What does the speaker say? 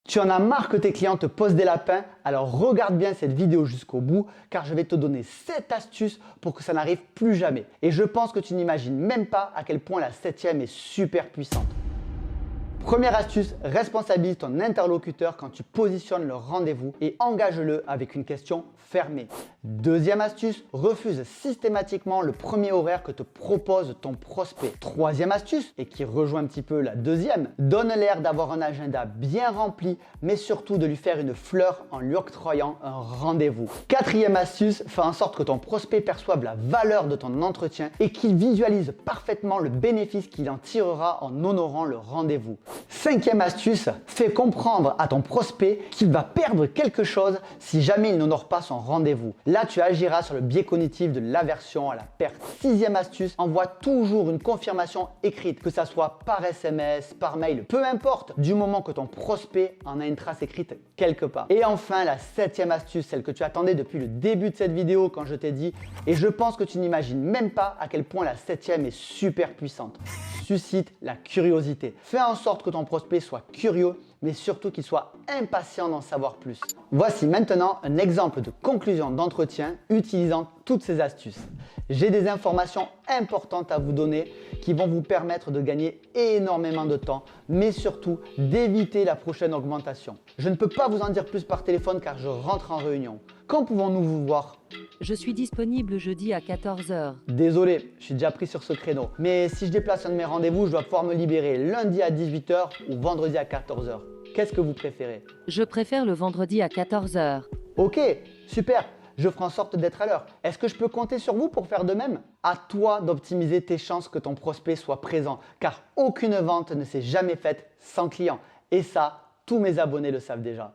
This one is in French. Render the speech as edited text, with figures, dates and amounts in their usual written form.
Tu en as marre que tes clients te posent des lapins? Alors regarde bien cette vidéo jusqu'au bout car je vais te donner 7 astuces pour que ça n'arrive plus jamais. Et je pense que tu n'imagines même pas à quel point la septième est super puissante. Première astuce, responsabilise ton interlocuteur quand tu positionnes le rendez-vous et engage-le avec une question fermée. Deuxième astuce, refuse systématiquement le premier horaire que te propose ton prospect. Troisième astuce, et qui rejoint un petit peu la deuxième, donne l'air d'avoir un agenda bien rempli, mais surtout de lui faire une fleur en lui octroyant un rendez-vous. Quatrième astuce, fais en sorte que ton prospect perçoive la valeur de ton entretien et qu'il visualise parfaitement le bénéfice qu'il en tirera en honorant le rendez-vous. Cinquième astuce, fais comprendre à ton prospect qu'il va perdre quelque chose si jamais il n'honore pas son rendez-vous. Là, tu agiras sur le biais cognitif de l'aversion à la perte. Sixième astuce, envoie toujours une confirmation écrite, que ça soit par SMS, par mail, peu importe, du moment que ton prospect en a une trace écrite quelque part. Et enfin, la septième astuce, celle que tu attendais depuis le début de cette vidéo quand je t'ai dit, et je pense que tu n'imagines même pas à quel point la septième est super puissante. Suscite la curiosité. Fais en sorte que ton prospect soit curieux, mais surtout qu'il soit impatient d'en savoir plus. Voici maintenant un exemple de conclusion d'entretien utilisant toutes ces astuces. J'ai des informations importantes à vous donner qui vont vous permettre de gagner énormément de temps, mais surtout d'éviter la prochaine augmentation. Je ne peux pas vous en dire plus par téléphone car je rentre en réunion. Quand pouvons-nous vous voir? Je suis disponible jeudi à 14 h. Désolé, je suis déjà pris sur ce créneau. Mais si je déplace un de mes rendez-vous, je dois pouvoir me libérer lundi à 18 h ou vendredi à 14 h. Qu'est-ce que vous préférez? Je préfère le vendredi à 14 h. Ok, super. Je ferai en sorte d'être à l'heure. Est-ce que je peux compter sur vous pour faire de même? À toi d'optimiser tes chances que ton prospect soit présent, car aucune vente ne s'est jamais faite sans client. Et ça, tous mes abonnés le savent déjà.